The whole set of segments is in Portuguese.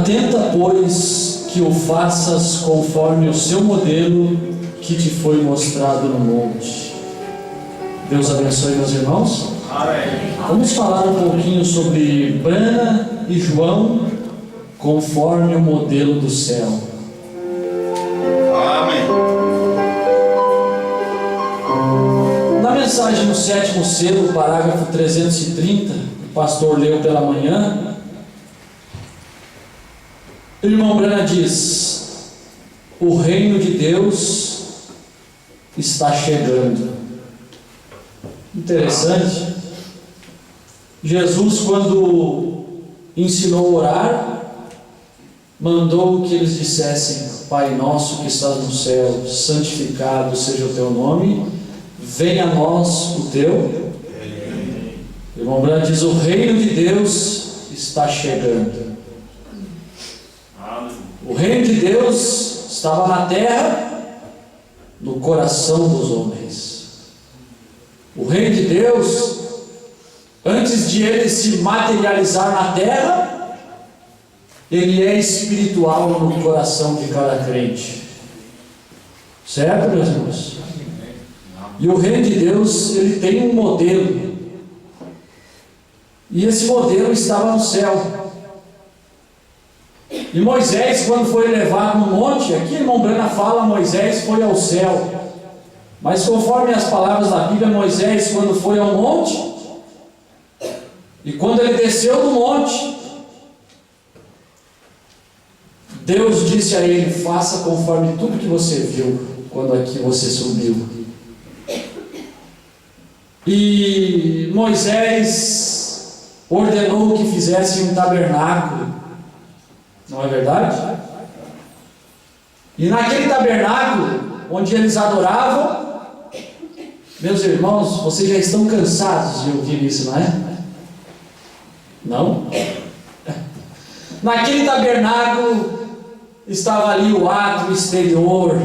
Atenta, pois, que o faças conforme o seu modelo que te foi mostrado no monte. Deus abençoe, meus irmãos. Amém. Vamos falar um pouquinho sobre Brana e João conforme o modelo do céu. Amém. Na mensagem no 7º selo, parágrafo 330, o pastor leu pela manhã, o irmão Brana diz: o reino de Deus está chegando. Interessante. Jesus, quando ensinou a orar, mandou que eles dissessem: Pai nosso que estás no céu, santificado seja o teu nome, venha a nós o teu. O irmão Brana diz: o reino de Deus está chegando. O reino de Deus estava na terra, no coração dos homens. O reino de Deus, antes de ele se materializar na terra, ele é espiritual no coração de cada crente. Certo, meus irmãos? E o reino de Deus, ele tem um modelo. E esse modelo estava no céu. E Moisés, quando foi levado no monte, aqui irmão Brana fala, Moisés foi ao céu. Mas conforme as palavras da Bíblia, Moisés, quando foi ao monte, e quando ele desceu do monte, Deus disse a ele: faça conforme tudo que você viu quando aqui você subiu. E Moisés ordenou que fizesse um tabernáculo, não é verdade? E naquele tabernáculo onde eles adoravam, meus irmãos, vocês já estão cansados de ouvir isso, não é? Não? Naquele tabernáculo estava ali o átrio exterior.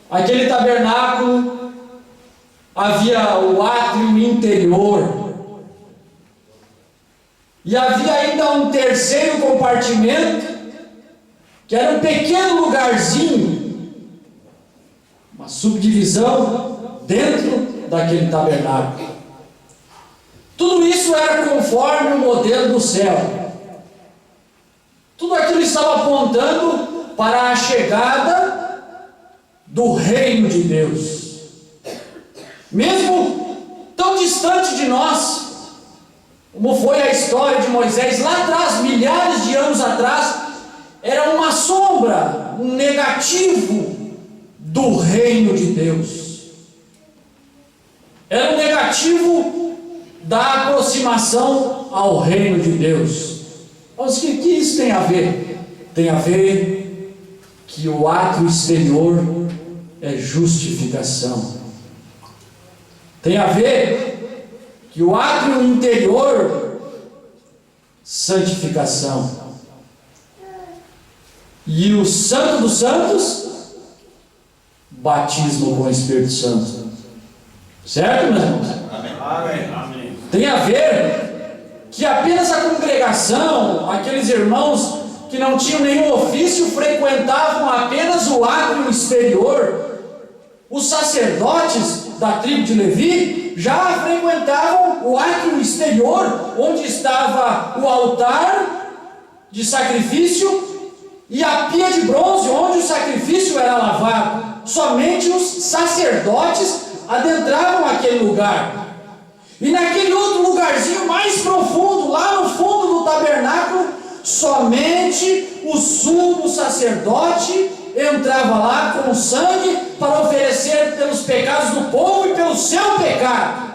Aquele tabernáculo havia o átrio interior. E havia ainda um terceiro compartimento, que era um pequeno lugarzinho, uma subdivisão dentro daquele tabernáculo. Tudo isso era conforme o modelo do céu. Tudo aquilo estava apontando para a chegada do reino de Deus. Mesmo tão distante de nós, como foi a história de Moisés lá atrás, milhares de anos atrás, era uma sombra, um negativo do reino de Deus. Era um negativo da aproximação ao reino de Deus. Mas o que isso tem a ver? Tem a ver que o ato exterior é justificação. Tem a ver que o átrio interior, santificação. E o Santo dos Santos, batismo com o Espírito Santo. Certo, meus irmãos? Amém. Tem a ver que apenas a congregação, aqueles irmãos que não tinham nenhum ofício, frequentavam apenas o átrio exterior. Os sacerdotes da tribo de Levi já frequentavam o átrio exterior, onde estava o altar de sacrifício e a pia de bronze, onde o sacrifício era lavado. Somente os sacerdotes adentravam aquele lugar. E naquele outro lugarzinho mais profundo, lá no fundo do tabernáculo, somente o sumo sacerdote entrava lá com o sangue para oferecer pelos pecados do povo e pelo seu pecado.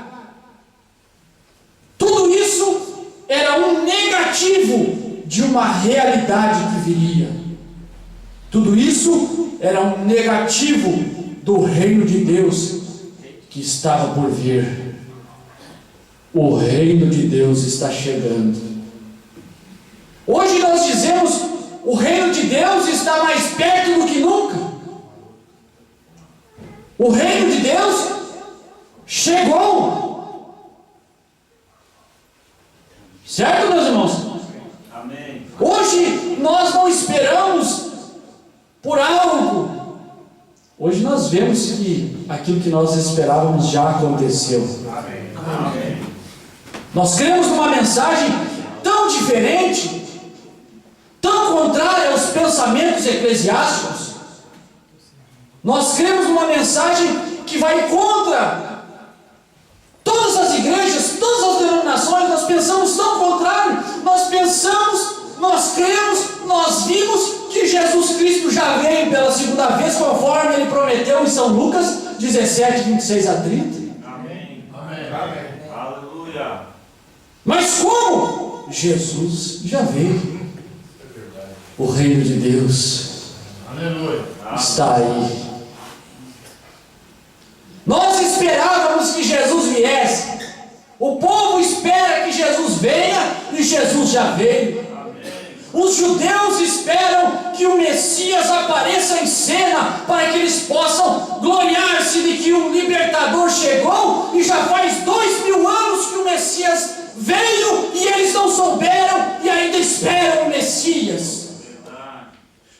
Tudo isso era um negativo de uma realidade que viria. Tudo isso era um negativo do reino de Deus que estava por vir. O reino de Deus está chegando. Hoje nós dizemos: o reino de Deus está mais perto do que nunca. O reino de Deus chegou. Certo, meus irmãos? Amém. Hoje esperamos por algo, hoje nós vemos que aquilo que nós esperávamos já aconteceu. Amém. Nós cremos numa mensagem tão diferente, tão contrária aos pensamentos eclesiásticos. Nós cremos numa mensagem que vai contra todas as igrejas, todas as denominações. Nós pensamos tão contrário. Nós pensamos, nós cremos, nós vimos que Jesus Cristo já veio pela segunda vez, conforme Ele prometeu em São Lucas 17, 26 a 30. Amém. Aleluia. Mas como? Jesus já veio. O reino de Deus está aí. Nós esperávamos que Jesus viesse. O povo espera que Jesus venha e Jesus já veio. Os judeus esperam que o Messias apareça em cena para que eles possam gloriar-se de que o libertador chegou, e já faz 2000 anos que o Messias veio e eles não souberam e ainda esperam o Messias.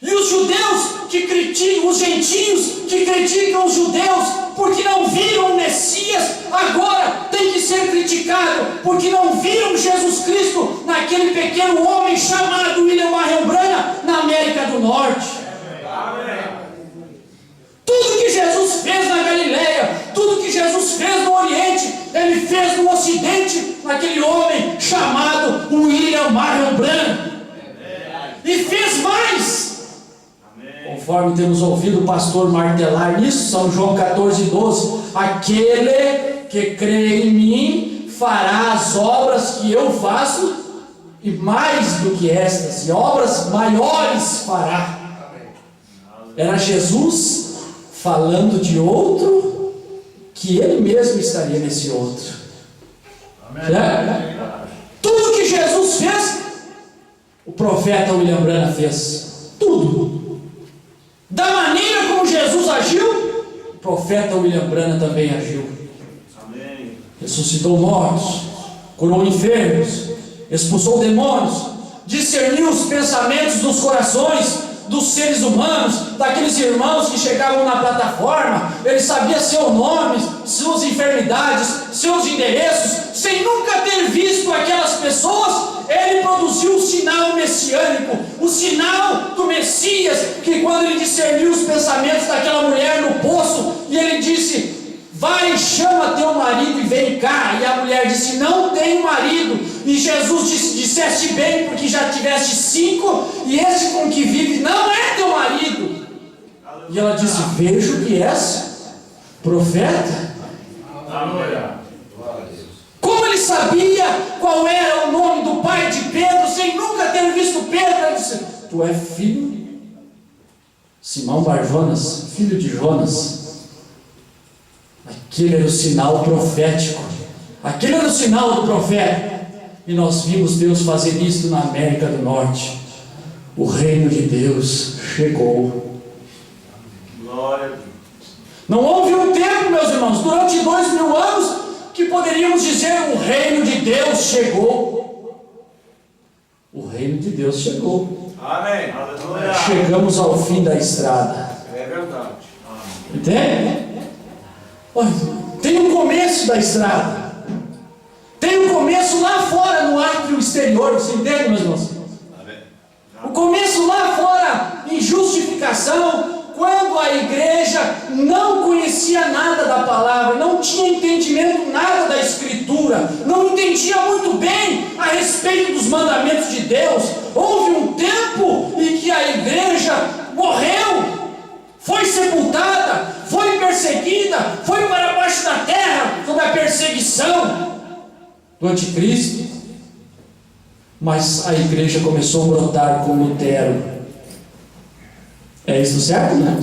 E os judeus que criticam, os gentios que criticam os judeus porque não viram o Messias, agora tem que ser criticado porque não viram Jesus Cristo naquele pequeno homem chamado William Marion Branham na América do Norte. Tudo que Jesus fez na Galileia, tudo que Jesus fez no Oriente, Ele fez no Ocidente naquele homem chamado William Marion Branham. E fez mais. Conforme temos ouvido o pastor martelar nisso, São João 14, 12: aquele que crê em mim fará as obras que eu faço, e mais do que estas, e obras maiores fará. Era Jesus falando de outro, que ele mesmo estaria nesse outro. Tudo que Jesus fez, o profeta William Branham fez. Tudo. Da maneira como Jesus agiu, o profeta William Branham também agiu. Amém. Ressuscitou mortos, curou enfermos, expulsou demônios, discerniu os pensamentos dos corações dos seres humanos, daqueles irmãos que chegavam na plataforma. Ele sabia seu nome, suas enfermidades, seus endereços, sem nunca ter visto aquelas pessoas. Ele produziu o sinal messiânico, o sinal do Messias, que quando ele discerniu os pensamentos daquela mulher no poço, e ele disse: vai, chama teu marido e vem cá. E a mulher disse: não tenho marido. E Jesus disse: disseste bem, porque já tiveste 5, e esse com que vive não é teu marido. E ela disse: vejo que és profeta. Aleluia. Como ele sabia qual era o nome do pai de Pedro, sem nunca ter visto Pedro? Ele disse: tu é filho Simão Bar-Jonas, filho de Jonas. Aquele era o sinal profético, aquele era o sinal do profeta. E nós vimos Deus fazer isto na América do Norte. O reino de Deus chegou. Glória a Deus. Não houve um tempo, meus irmãos, durante 2000 anos, que poderíamos dizer: o reino de Deus chegou. O reino de Deus chegou. Amém. Aleluia. Chegamos ao fim da estrada. É verdade. Entende? Olha, tem um começo da estrada. Tem um começo lá fora, no átrio exterior. Você entende, meus irmãos? Amém. O começo lá fora, em justificação, quando a igreja não conhecia nada da palavra, não tinha entendimento nada da Escritura, não entendia muito bem a respeito dos mandamentos de Deus. Houve um tempo em que a igreja morreu, foi sepultada, foi perseguida, foi para baixo da terra, sob a perseguição do anticristo. Mas a igreja começou a brotar com Lutero. É isso certo, né?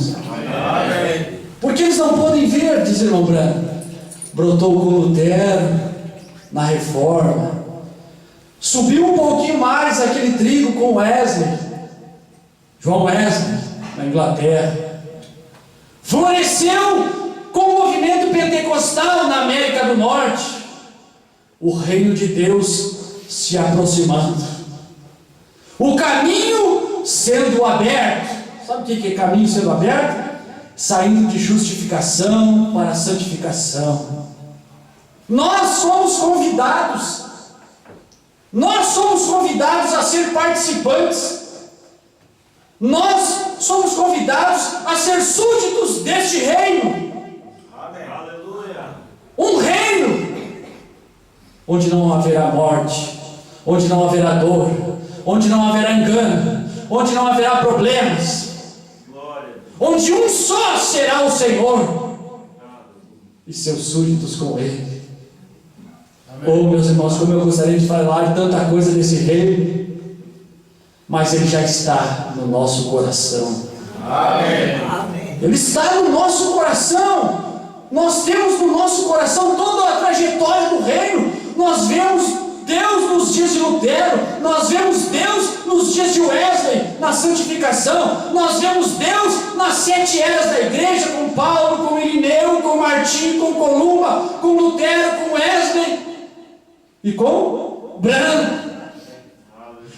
Amém. Porque eles não podem ver, diz o irmão Branco. Brotou com Lutero na Reforma. Subiu um pouquinho mais aquele trigo com Wesley, João Wesley, na Inglaterra. Floresceu com o movimento pentecostal na América do Norte. O reino de Deus se aproximando. O caminho sendo aberto. Sabe o que é caminho sendo aberto? Saindo de justificação para santificação. Nós somos convidados. Nós somos convidados a ser participantes. Nós somos convidados a ser súditos deste reino. Amém. Aleluia. Um reino onde não haverá morte, onde não haverá dor, onde não haverá engano, onde não haverá problemas, Glória. onde um só será o Senhor e seus súditos com Ele. Oh, meus irmãos, como eu gostaria de falar tanta coisa desse reino, mas Ele já está no nosso coração. Amém. Ele está no nosso coração. Nós temos no nosso coração toda a trajetória do reino. Nós vemos Deus nos dias de Lutero, nós vemos Deus nos dias de Wesley, na santificação, nós vemos Deus nas 7 eras da igreja, com Paulo, com Irineu, com Martim, com Columba, com Lutero, com Wesley e com Branham.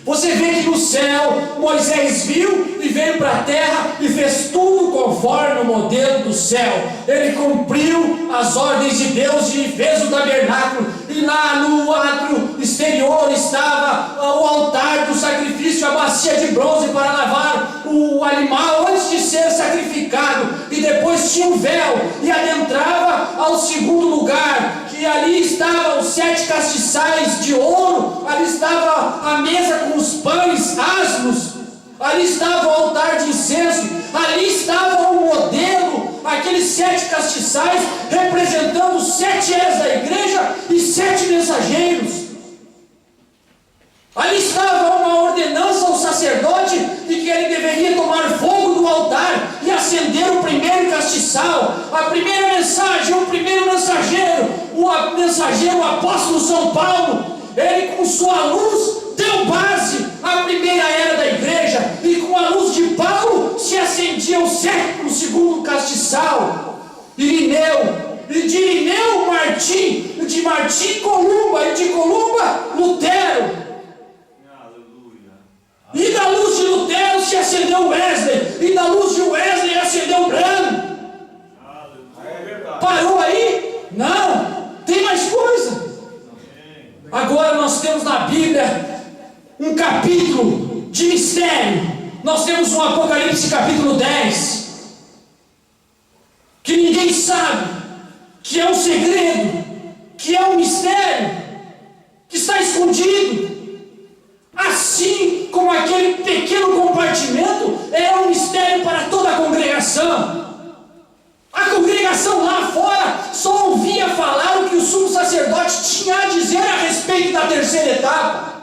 Você vê que no céu Moisés viu e veio para a terra e fez tudo conforme o modelo do céu. Ele cumpriu as ordens de Deus e fez o tabernáculo. E lá no átrio exterior estava o altar do sacrifício, a bacia de bronze para lavar o animal antes de ser sacrificado. E depois tinha um véu e adentrava ao segundo lugar. E ali estavam os 7 castiçais de ouro, ali estava a mesa com os pães asmos, ali estava o altar de incenso, ali estava o modelo, aqueles 7 castiçais representando 7 eras da igreja e 7 mensageiros. Ali estava uma ordenança ao sacerdote de que ele deveria tomar fogo do altar e acender o primeiro castiçal, a primeira mensagem, o primeiro mensageiro, o apóstolo São Paulo. Ele com sua luz deu base à primeira era da igreja, e com a luz de Paulo se acendia o 2º castiçal. Irineu, e de Irineu Martim, e de Martim Columba, e de Columba Lutero. E da luz de Lutero se acendeu Wesley, e da luz de Wesley acendeu Branham. Parou aí? Não, tem mais coisa. Agora nós temos na Bíblia um capítulo de mistério. Nós temos um Apocalipse capítulo 10, que ninguém sabe, que é um segredo, que é um mistério, que está escondido. Assim como aquele pequeno compartimento era um mistério para toda a congregação. A congregação lá fora só ouvia falar o que o sumo sacerdote tinha a dizer a respeito da terceira etapa.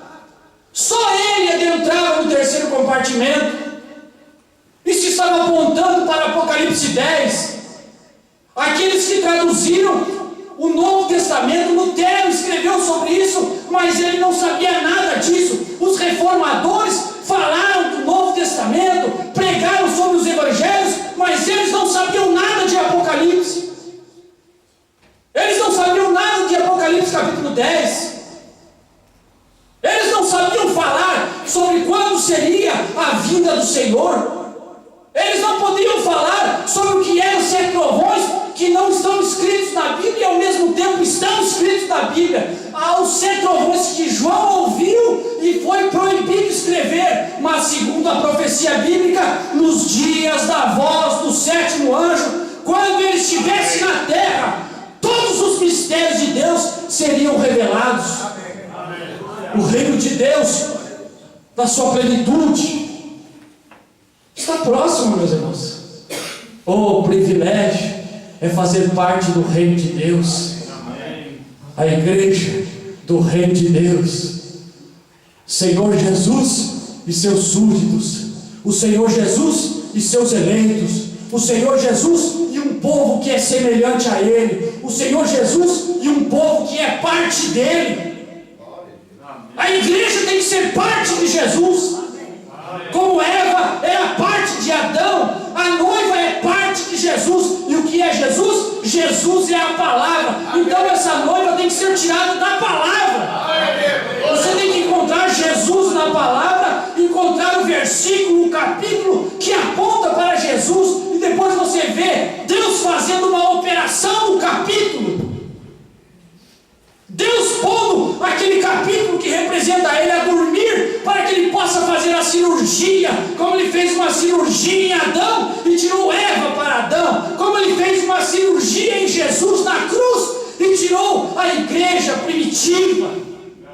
Só ele adentrava no terceiro compartimento. Isso estava apontando para Apocalipse 10. Aqueles que traduziram o Novo Testamento, Lutero escreveu sobre isso, mas ele não sabia nada disso. Os reformadores falaram do Novo Testamento, pregaram sobre os evangelhos, mas eles não sabiam nada de Apocalipse. Eles não sabiam nada de Apocalipse capítulo 10. Eles não sabiam falar sobre quando seria a vinda do Senhor. Eles não podiam falar sobre o que eram os 7 trovões, que não estão escritos na Bíblia e ao mesmo tempo estão escritos na Bíblia. Há os 7 trovões que João ouviu e foi proibido escrever, mas segundo a profecia bíblica, nos dias da voz do 7º anjo, quando ele estivesse na terra, todos os mistérios de Deus seriam revelados. O reino de Deus, na sua plenitude, está próximo, meus irmãos. O privilégio é fazer parte do reino de Deus, a igreja do reino de Deus. Senhor Jesus e seus súditos, o Senhor Jesus e seus eleitos, o Senhor Jesus e um povo que é semelhante a Ele, o Senhor Jesus e um povo que é parte dele. A igreja tem que ser parte de Jesus. Como Eva é a parte de Adão, a noiva é parte de Jesus. E o que é Jesus? Jesus é a palavra. Então essa noiva tem que ser tirada da palavra. Você tem que encontrar Jesus na palavra, encontrar o versículo, capítulo que aponta para Jesus, e depois você vê Deus fazendo uma operação no capítulo. Deus pondo aquele capítulo que representa ele a dormir, para que ele possa fazer a cirurgia, como ele fez uma cirurgia em Adão e tirou Eva para Adão, como ele fez uma cirurgia em Jesus na cruz e tirou a igreja primitiva.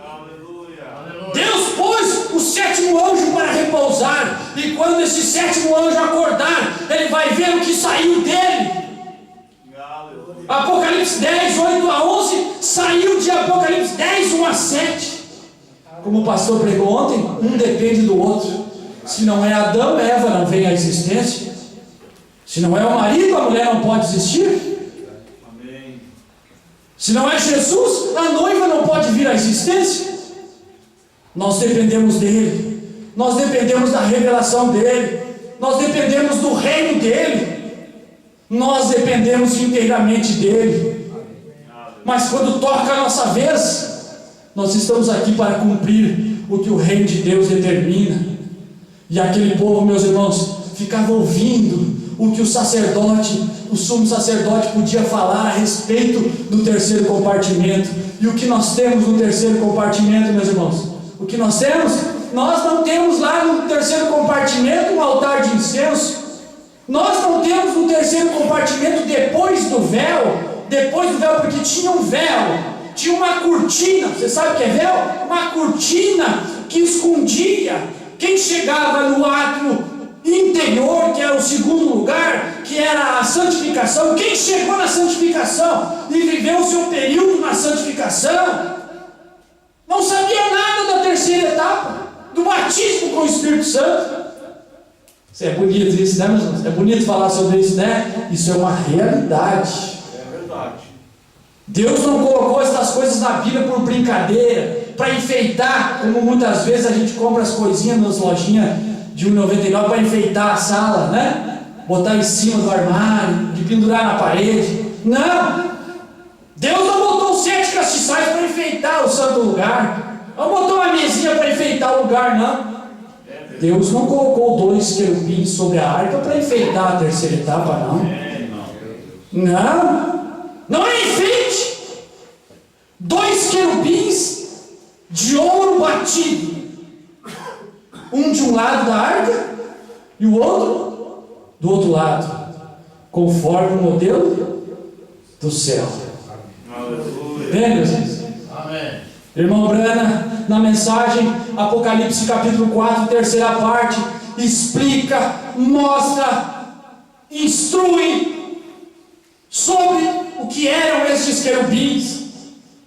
Aleluia. Deus pôs o sétimo anjo para repousar, e quando esse sétimo anjo acordar, ele vai ver o que saiu dele. Apocalipse 10, 8 a 11, saiu de Apocalipse 10, 1 a 7. Como o pastor pregou ontem, um depende do outro. Se não é Adão, Eva não vem à existência. Se não é o marido, a mulher não pode existir. Amém. Se não é Jesus, a noiva não pode vir à existência. Nós dependemos dele. Nós dependemos da revelação dele. Nós dependemos do reino dele. Nós dependemos inteiramente dele. Mas quando toca a nossa vez, nós estamos aqui para cumprir o que o reino de Deus determina. E aquele povo, meus irmãos, ficava ouvindo o que o sacerdote, o sumo sacerdote podia falar a respeito do terceiro compartimento. E o que nós temos no terceiro compartimento, meus irmãos? O que nós temos? Nós não temos lá no terceiro compartimento um altar de incenso. Nós não temos no terceiro compartimento depois do véu, porque tinha um véu, tinha uma cortina. Você sabe o que é véu? Uma cortina que escondia quem chegava no átrio interior, que era o segundo lugar, que era a santificação. Quem chegou na santificação e viveu o seu período na santificação, não sabia nada da terceira etapa, do batismo com o Espírito Santo. Isso é bonito isso, né, meus irmãos? É bonito falar sobre isso, né? Isso é uma realidade. É verdade. Deus não colocou essas coisas na Bíblia por brincadeira, para enfeitar, como muitas vezes a gente compra as coisinhas nas lojinhas de R$1,99 para enfeitar a sala, né? Botar em cima do armário, de pendurar na parede. Não! Deus não botou 7 castiçais para enfeitar o santo lugar. Não botou uma mesinha para enfeitar o lugar, não. Deus não colocou 2 querubins sobre a arca para enfeitar a terceira etapa, não. Não é enfeite. 2 querubins de ouro batido, um de um lado da arca e o outro do outro lado, conforme o modelo do céu. Bem, meus irmãos? Amém. Irmão Brana, na mensagem Apocalipse capítulo 4, terceira parte, explica, mostra, instrui sobre o que eram estes querubins.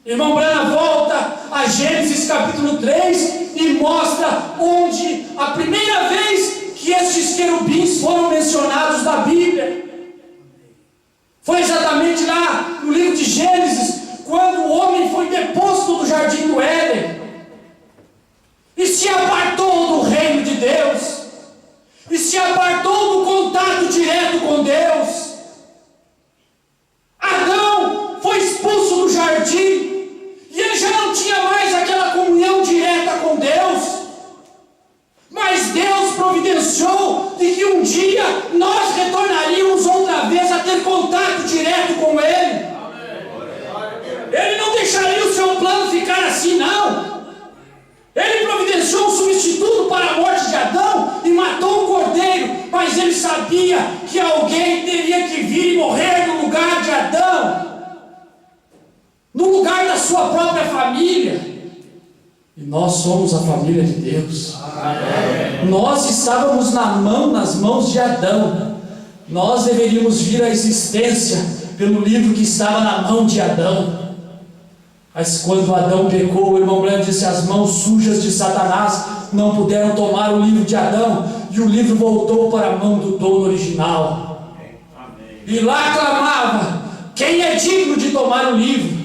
Irmão Brana volta a Gênesis capítulo 3 e mostra onde a primeira vez que estes querubins foram mencionados na Bíblia. Foi exatamente lá no livro de Gênesis, quando o homem foi deposto do jardim do Éden e se apartou do reino de Deus, e se apartou do contato direto com Deus. Adão foi expulso do jardim e ele já não tinha mais aquela comunhão direta com Deus, mas Deus providenciou de que um dia nós retornaríamos outra vez a ter contato direto com Ele. Ele não deixaria o seu plano ficar assim, não. Ele providenciou um substituto para a morte de Adão e matou um cordeiro, mas ele sabia que alguém teria que vir e morrer no lugar de Adão, no lugar da sua própria família. E nós somos a família de Deus. Amém. Nós estávamos nas mãos de Adão. Nós deveríamos vir à existência pelo livro que estava na mão de Adão. Mas quando Adão pecou, o irmão Branco disse: as mãos sujas de Satanás não puderam tomar o livro de Adão, e o livro voltou para a mão do dono original. Amém. E lá clamava: quem é digno de tomar o livro?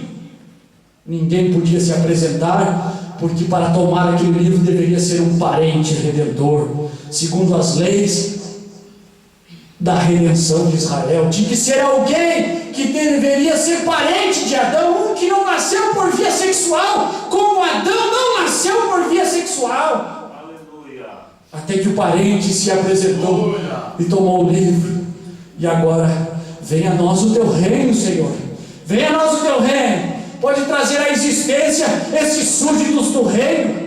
Ninguém podia se apresentar, porque para tomar aquele livro deveria ser um parente redentor, segundo as leis da redenção de Israel. Tinha que ser alguém que deveria ser parente de Adão, um que não nasceu por via sexual, como Adão não nasceu por via sexual. Aleluia. Até que o parente se apresentou e tomou o livro. E agora, venha a nós o teu reino, Senhor. Venha a nós o teu reino. Pode trazer à existência esses súditos do reino.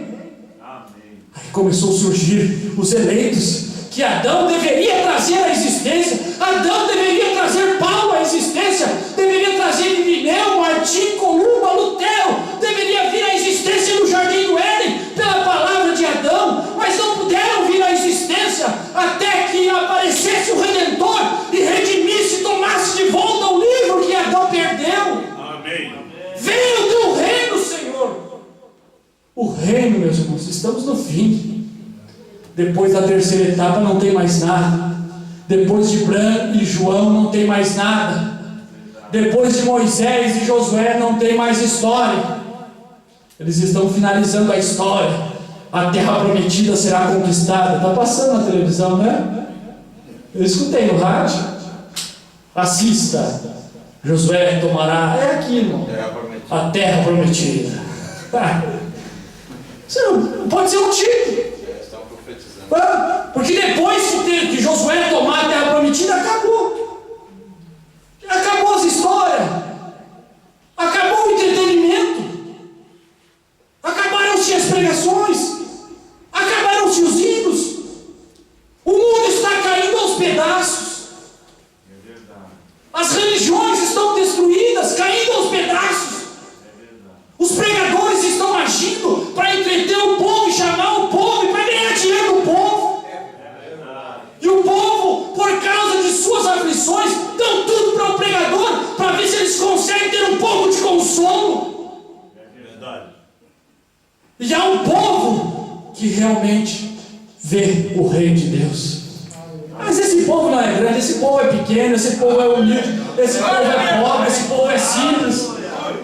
Aí começou a surgir os eleitos que Adão deveria trazer à existência. Adão deveria trazer Paulo à existência. Deveria trazer Irineu, Martim, Columba, Lutero. Deveria vir à existência no Jardim do Éden pela palavra de Adão. Mas não puderam vir à existência até que aparecesse o Redentor e redimisse, tomasse de volta o livro que Adão perdeu. Amém. Venha o teu reino, Senhor. O reino, meus irmãos, estamos no fim. Depois da terceira etapa não tem mais nada. Depois de Bran e João não tem mais nada. Depois de Moisés e Josué não tem mais história. Eles estão finalizando a história. A terra prometida será conquistada. Está passando na televisão, né? Eu escutei no rádio. Assista. Josué tomará. É aqui, irmão. A terra prometida. Você não pode ser um título. Porque depois que Josué tomar a terra prometida, acabou. Acabou as histórias. Acabou o entretenimento. Acabaram-se as pregações. Acabaram-se os hinos. O mundo está caindo aos pedaços. As religiões estão destruídas, caindo aos pedaços. Os pregadores estão agindo para entreter o povo e chamar o povo e para ganhar dinheiro do povo. E o povo, por causa de suas aflições, dão tudo para o pregador para ver se eles conseguem ter um pouco de consolo. E há um povo que realmente vê o reino de Deus. Mas esse povo não é grande, esse povo é pequeno, esse povo é humilde, esse povo é pobre, esse povo é simples.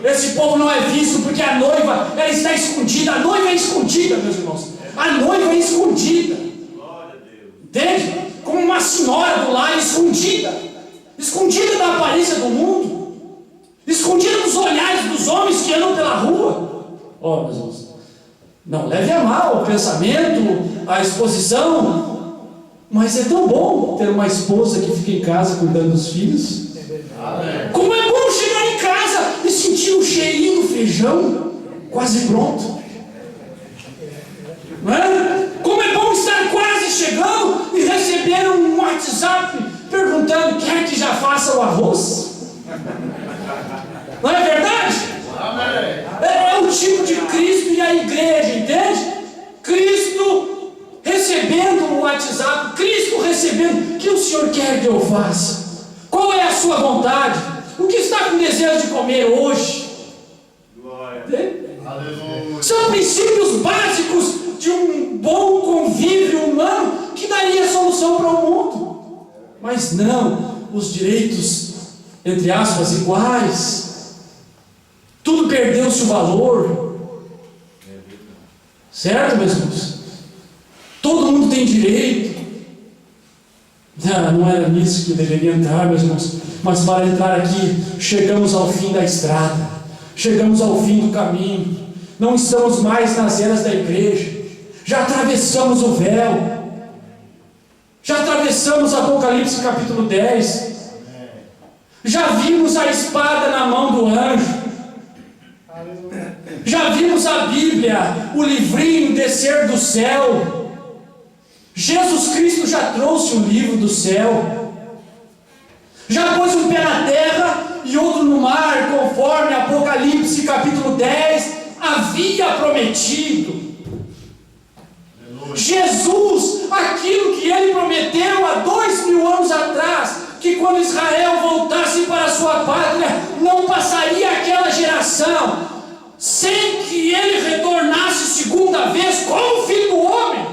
Esse povo não é visto porque a noiva, ela está escondida. A noiva é escondida, meus irmãos. A noiva é escondida. Entende? Como uma senhora do lar escondida. Escondida da aparência do mundo. Escondida dos olhares dos homens que andam pela rua. Ó, meus irmãos, não leve a mal o pensamento, a exposição. Mas é tão bom ter uma esposa que fica em casa cuidando dos filhos. Como é bom chegar em casa e sentir o cheirinho do feijão quase pronto. Não é? Como é bom estar quase chegando e receber um WhatsApp perguntando: quer que já faça o arroz? Não é verdade? É o tipo de Cristo e a igreja, entende? Cristo recebendo o WhatsApp, Cristo recebendo: o que o Senhor quer que eu faça? Qual é a sua vontade? O que está com desejo de comer hoje? São princípios básicos de um bom convívio humano que daria solução para o mundo. Mas não os direitos, entre aspas, iguais. Tudo perdeu-se o valor. Certo, meus irmãos? Todo mundo tem direito. Não era nisso que eu deveria entrar, meus irmãos. Mas para entrar aqui, chegamos ao fim da estrada. Chegamos ao fim do caminho. Não estamos mais nas eras da igreja. Já atravessamos o véu. Já atravessamos Apocalipse capítulo 10. Já vimos a espada na mão do anjo. Já vimos a Bíblia, o livrinho descer do céu. Jesus Cristo já trouxe o livro do céu. Já pôs um pé na terra e outro no mar, conforme Apocalipse capítulo 10 havia prometido. Jesus, aquilo que ele prometeu há 2000 anos atrás, que quando Israel voltasse para a sua pátria, não passaria aquela geração sem que ele retornasse segunda vez como o Filho do Homem.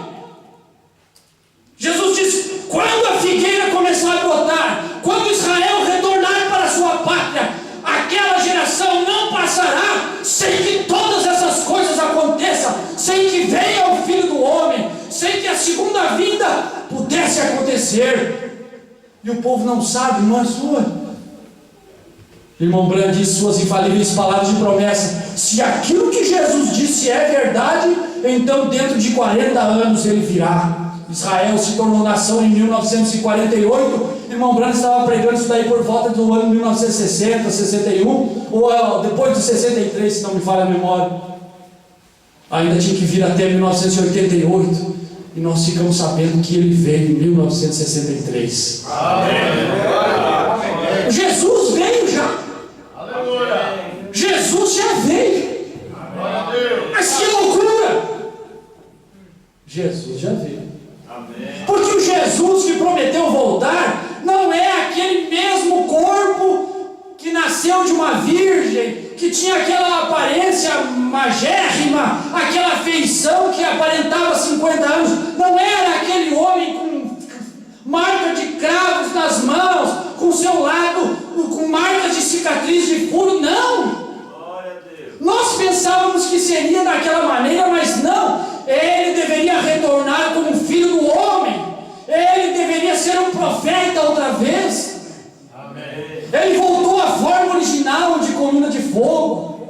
Jesus disse: quando a figueira começar a brotar, quando Israel retornar para a sua pátria, aquela geração não passará sem que todas essas coisas aconteçam, sem que venha o Filho do Homem, sem que a segunda vinda pudesse acontecer. E o povo não sabe, não é sua. Irmão Bran disse suas infalíveis palavras de promessa: se aquilo que Jesus disse é verdade, então dentro de 40 anos ele virá. Israel se tornou nação em 1948. Irmão Branco estava pregando isso daí por volta do ano 1960, 61, ou depois de 63, se não me falha a memória. Ainda tinha que vir até 1988, e nós ficamos sabendo que ele veio em 1963. Amém. Jesus veio já. Aleluia. Jesus já veio. Mas que loucura! Jesus já veio. Amém. Porque o Jesus que prometeu voltar não é aquele mesmo corpo que nasceu de uma virgem, que tinha aquela aparência magérrima, aquela feição que aparentava 50 anos. Não era aquele homem com marca de cravos nas mãos, com seu lado, com marcas de cicatriz de furo. Não! Glória a Deus. Nós pensávamos que seria daquela maneira, mas não. Ele deveria retornar como filho do homem. Ele deveria ser um profeta outra vez. Amém. Ele voltou à forma original de coluna de fogo.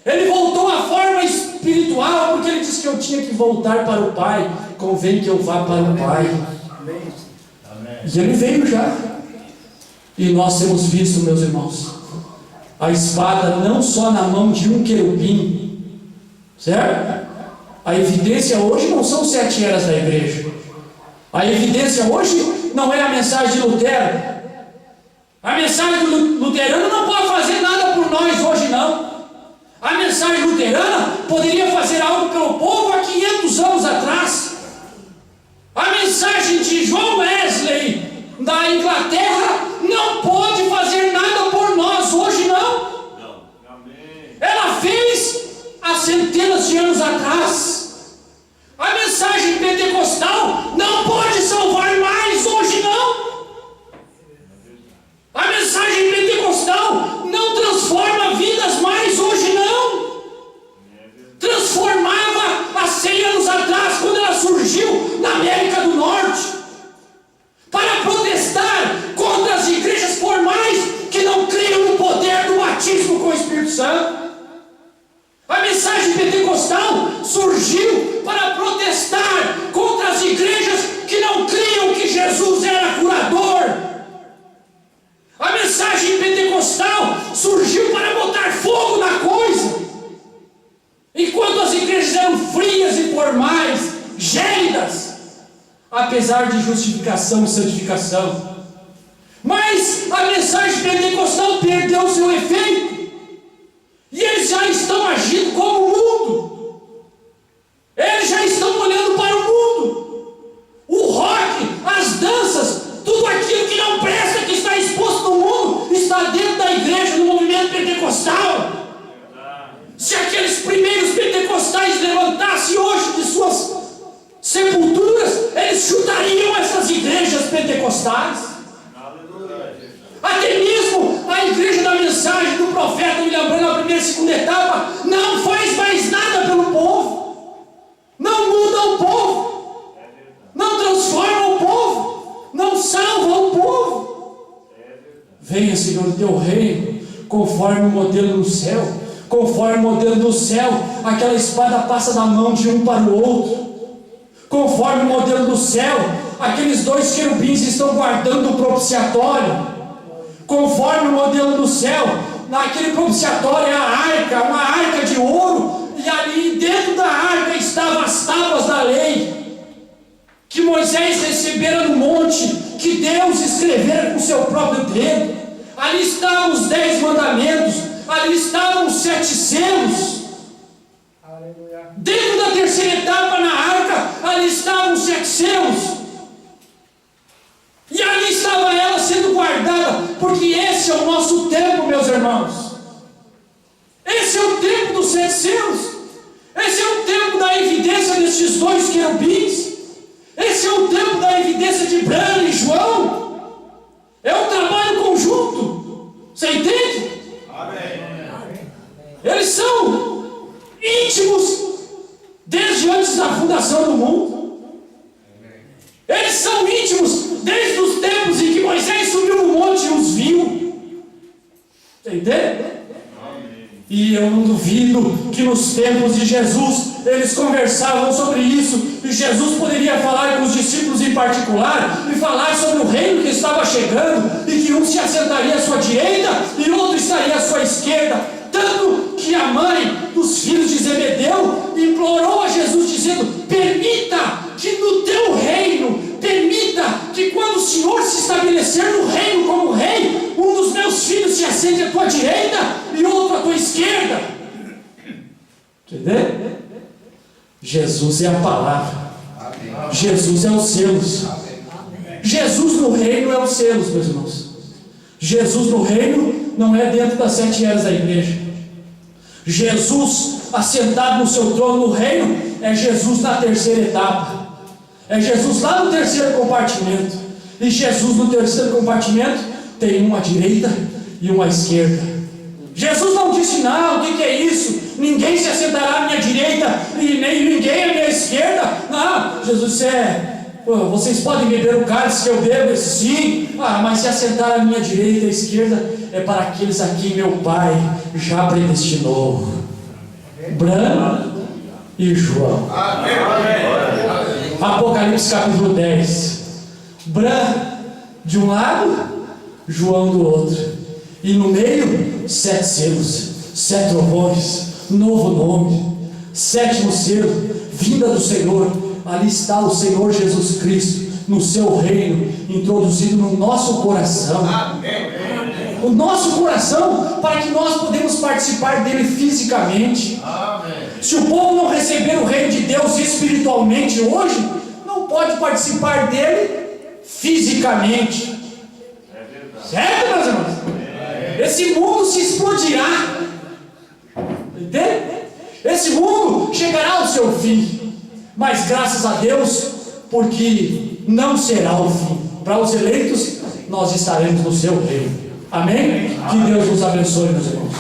Ele voltou à forma espiritual, porque ele disse que eu tinha que voltar para o Pai. Convém que eu vá para o Pai. Amém. E ele veio já. E nós temos visto, meus irmãos, a espada não só na mão de um querubim, certo? A evidência hoje não são 7 eras da igreja. A evidência hoje não é a mensagem de Lutero. A mensagem do luterano não pode fazer nada por nós hoje, não. A mensagem luterana poderia fazer algo pelo povo há 500 anos atrás. A mensagem de John Wesley da Inglaterra não pode fazer nada por nós hoje, não. Amém. Ela fez há centenas de anos atrás. A mensagem pentecostal não pode salvar mais hoje, não. A mensagem pentecostal não transforma vidas mais hoje, não. Transformava há 100 anos atrás, quando ela surgiu na América do Norte, para protestar contra as igrejas formais que não criam no poder do batismo com o Espírito Santo. A mensagem pentecostal surgiu para protestar contra as igrejas que não criam que Jesus era curador. A mensagem pentecostal surgiu para botar fogo na coisa. Enquanto as igrejas eram frias e formais, gélidas, apesar de justificação e santificação. Mas a mensagem pentecostal perdeu seu efeito. E eles já estão agindo como o mundo. Eles já estão olhando para o mundo. O rock, as danças, tudo aquilo que não presta, que está exposto no mundo, está dentro da igreja, no movimento pentecostal. Se aqueles primeiros pentecostais levantassem hoje de suas sepulturas, eles chutariam essas igrejas pentecostais. Até mesmo a igreja da mensagem do profeta William Branham, na primeira e segunda etapa, não faz mais nada pelo povo, não muda o povo, não transforma o povo, não salva o povo. Venha, Senhor, o teu reino, conforme o modelo do céu. Conforme o modelo do céu, aquela espada passa da mão de um para o outro. Conforme o modelo do céu, aqueles 2 querubins estão guardando o propiciatório. Conforme o modelo do céu, naquele propiciatório é a arca, uma arca de ouro, e ali dentro da arca estavam as tábuas da lei, que Moisés recebera no monte, que Deus escrevera com seu próprio dedo. Ali estavam os 10 mandamentos, ali estavam os 7 selos. Aleluia. Dentro da terceira etapa na arca, ali estavam os 7 selos. E ali estava ela sendo guardada, porque esse é o nosso tempo, meus irmãos. Esse é o tempo dos 7 selos. Esse é o tempo da evidência destes 2 querubins. Esse é o tempo da evidência de Branham e João. É um trabalho conjunto. Você entende? Amém. Eles são íntimos desde antes da fundação do mundo. Eles são íntimos desde os tempos em que Moisés subiu no monte e os viu. Você entende? Amém. E eu não duvido que nos tempos de Jesus eles conversavam sobre isso, e Jesus poderia falar com os discípulos em particular, e falar sobre o reino que estava chegando, e que um se assentaria à sua direita, e outro estaria à sua esquerda. Tanto que a mãe dos filhos de Zebedeu implorou a Jesus, dizendo: permita que no teu reino, permita que quando o Senhor se estabelecer no reino como rei, um dos meus filhos se assente à tua direita e outro à tua esquerda. Entendeu? Jesus é a palavra. Jesus é os selos. Jesus no reino é os selos, meus irmãos. Jesus no reino não é dentro das 7 eras da igreja. Jesus assentado no seu trono no reino é Jesus na terceira etapa. É Jesus lá no terceiro compartimento. E Jesus no terceiro compartimento tem um à direita e um à esquerda. Jesus não disse: não, o que é isso? Ninguém se assentará à minha direita e nem ninguém à minha esquerda. Não, Jesus disse: vocês podem beber o cálice que eu bebo, sim, mas se assentar à minha direita e à esquerda é para aqueles a quem meu Pai já predestinou. Bran e João. Apocalipse capítulo 10. Bran de um lado, João do outro, e no meio 7 selos, 7 trovões, novo nome, 7º selo, vinda do Senhor. Ali está o Senhor Jesus Cristo no seu reino, introduzido no nosso coração. O nosso coração, para que nós podemos participar dele fisicamente. Se o povo não receber o reino de Deus espiritualmente hoje, não pode participar dele fisicamente. Certo, meus irmãos? Esse mundo se explodirá. Entende? Esse mundo chegará ao seu fim. Mas graças a Deus, porque não será o fim. Para os eleitos, nós estaremos no seu reino. Amém? Que Deus nos abençoe, meus irmãos.